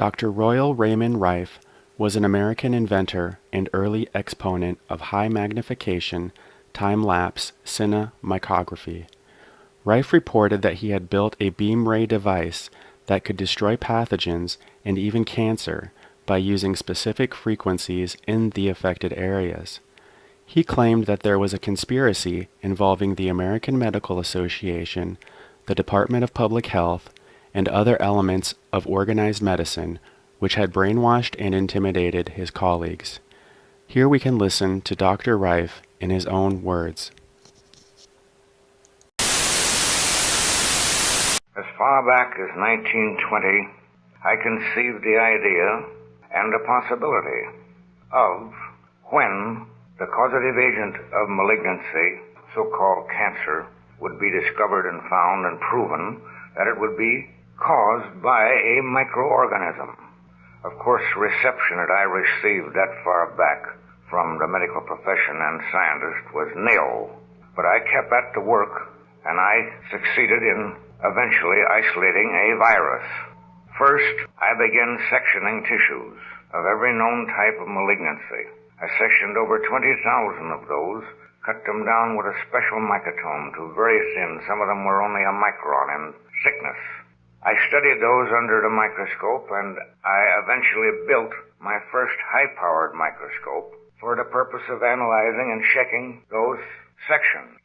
Dr. Royal Raymond Rife was an American inventor and early exponent of high magnification, time-lapse cinematography. Rife reported that he had built a beam ray device that could destroy pathogens and even cancer by using specific frequencies in the affected areas. He claimed that there was a conspiracy involving the American Medical Association, the Department of Public Health, and other elements of organized medicine which had brainwashed and intimidated his colleagues. Here we can listen to Dr. Rife in his own words. As far back as 1920, I conceived the idea and the possibility of when the causative agent of malignancy, so-called cancer, would be discovered and found and proven that it would be caused by a microorganism. Of course, reception that I received that far back from the medical profession and scientists was nil. But I kept at the work, and I succeeded in eventually isolating a virus. First, I began sectioning tissues of every known type of malignancy. I sectioned over 20,000 of those, cut them down with a special microtome to very thin. Some of them were only a micron in thickness. I studied those under the microscope, and I eventually built my first high-powered microscope for the purpose of analyzing and checking those sections.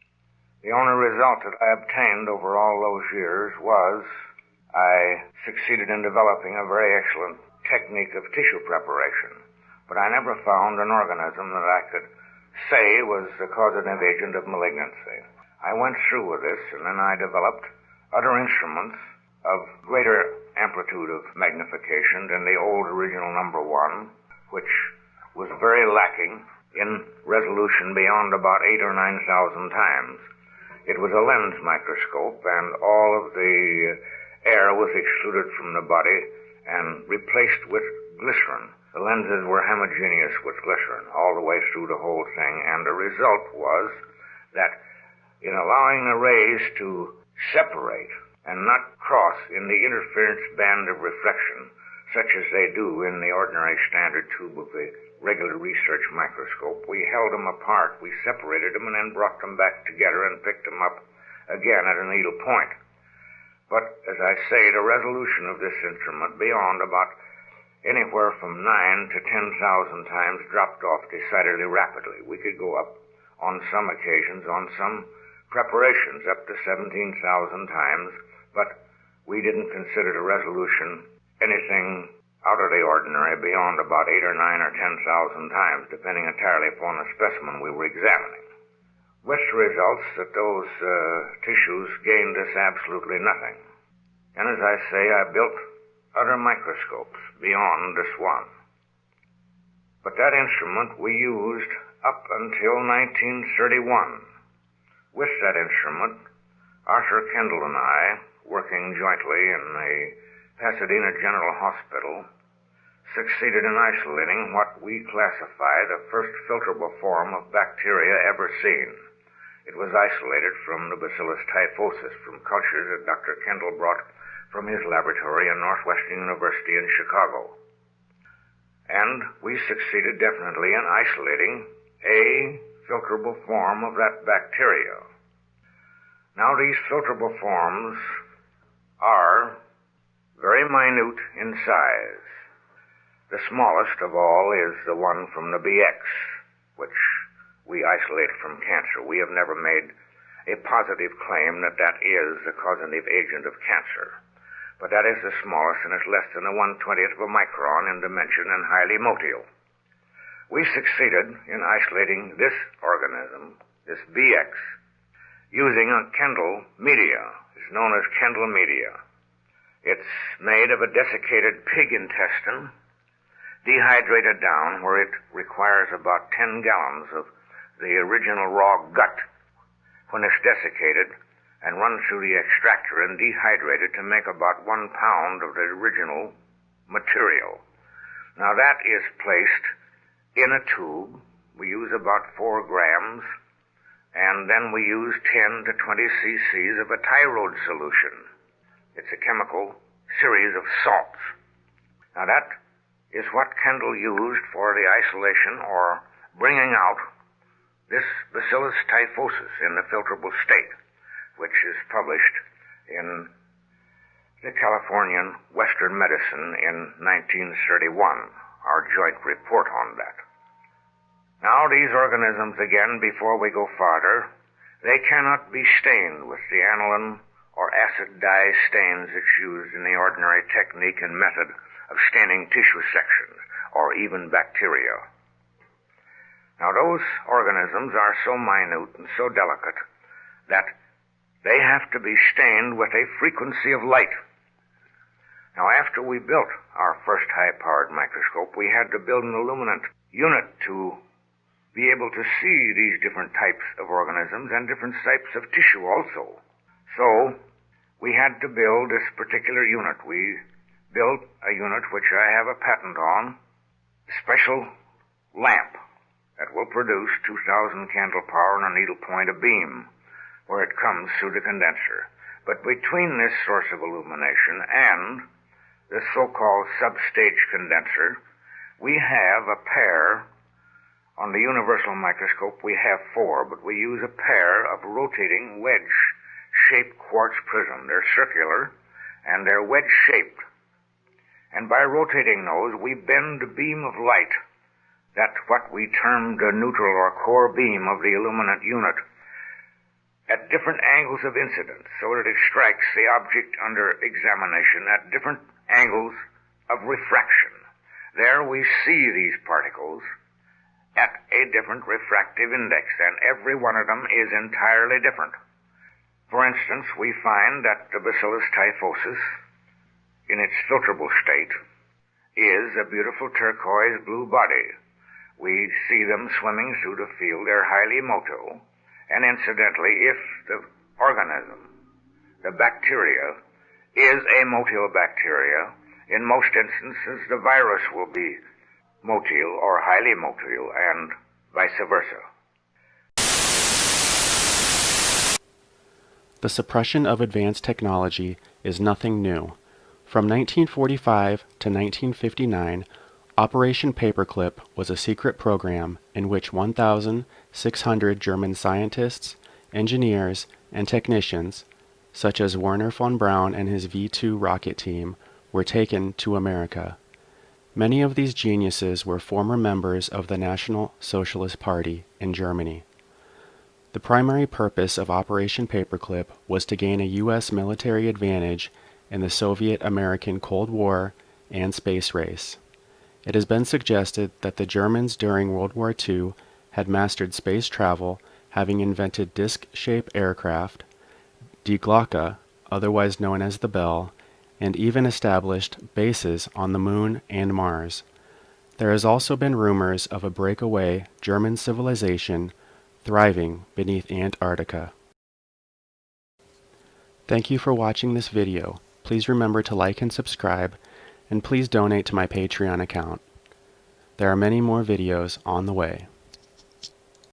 The only result that I obtained over all those years was I succeeded in developing a very excellent technique of tissue preparation, but I never found an organism that I could say was the causative agent of malignancy. I went through with this, and then I developed other instruments of greater amplitude of magnification than the old original number one, which was very lacking in resolution beyond about 8,000 or 9,000 times. It was a lens microscope, and all of the air was excluded from the body and replaced with glycerin. The lenses were homogeneous with glycerin all the way through the whole thing, and the result was that in allowing the rays to separate and not cross in the interference band of reflection, such as they do in the ordinary standard tube of the regular research microscope, we held them apart, we separated them, and then brought them back together and picked them up again at a needle point. But, as I say, the resolution of this instrument beyond about anywhere from 9 to 10,000 times dropped off decidedly rapidly. We could go up on some occasions, on some preparations, up to 17,000 times, but we didn't consider the resolution anything out of the ordinary beyond about 8 or 9 or 10,000 times, depending entirely upon the specimen we were examining. With the results that those tissues gained us absolutely nothing. And as I say, I built other microscopes beyond this one. But that instrument we used up until 1931. With that instrument, Arthur Kendall and I, working jointly in the Pasadena General Hospital, succeeded in isolating what we classify the first filterable form of bacteria ever seen. It was isolated from the Bacillus typhosus from cultures that Dr. Kendall brought from his laboratory in Northwestern University in Chicago. And we succeeded definitely in isolating a filterable form of that bacteria. Now, these filterable forms are very minute in size. The smallest of all is the one from the BX, which we isolate from cancer. We have never made a positive claim that that is the causative agent of cancer. But that is the smallest, and is less than a 1/20th of a micron in dimension and highly motile. We succeeded in isolating this organism, this BX, using a Kendall media. It's known as Kendall media. It's made of a desiccated pig intestine, dehydrated down where it requires about 10 gallons of the original raw gut when it's desiccated, and run through the extractor and dehydrated to make about 1 pound of the original material. Now that is placed in a tube. We use about 4 grams, and then we use 10 to 20 cc's of a tyrode solution. It's a chemical series of salts. Now that is what Kendall used for the isolation or bringing out this Bacillus typhosus in the filterable state, which is published in the Californian Western Medicine in 1931, our joint report on that. Now these organisms, again, before we go farther, they cannot be stained with the aniline or acid dye stains that's used in the ordinary technique and method of staining tissue sections or even bacteria. Now those organisms are so minute and so delicate that they have to be stained with a frequency of light. Now after we built our first high-powered microscope, we had to build an illuminant unit to be able to see these different types of organisms and different types of tissue also. So we had to build this particular unit. We built a unit which I have a patent on, a special lamp that will produce 2,000 candle power on a needle point a beam where it comes through the condenser. But between this source of illumination and the so-called substage condenser, we have a pair. On the universal microscope we have 4, but we use a pair of rotating wedge-shaped quartz prism. They're circular and they're wedge-shaped. And by rotating those, we bend the beam of light, that what we term the neutral or core beam of the illuminant unit, at different angles of incidence, so that it strikes the object under examination at different angles of refraction. There we see these particles at a different refractive index, and every one of them is entirely different. For instance, we find that the Bacillus typhosus, in its filterable state, is a beautiful turquoise blue body. We see them swimming through the field. They're highly motile. And incidentally, if the organism, the bacteria, is a motile bacteria, in most instances the virus will be motile or highly motile, and vice versa. The suppression of advanced technology is nothing new. From 1945 to 1959, Operation Paperclip was a secret program in which 1,600 German scientists, engineers, and technicians, such as Werner von Braun and his V-2 rocket team, were taken to America. Many of these geniuses were former members of the National Socialist Party in Germany. The primary purpose of Operation Paperclip was to gain a U.S. military advantage in the Soviet-American Cold War and space race. It has been suggested that the Germans during World War II had mastered space travel, having invented disc-shaped aircraft, Die Glocke, otherwise known as the Bell, and even established bases on the Moon and Mars. There has also been rumors of a breakaway German civilization thriving beneath Antarctica. Thank you for watching this video. Please remember to like and subscribe, and please donate to my Patreon account. There are many more videos on the way.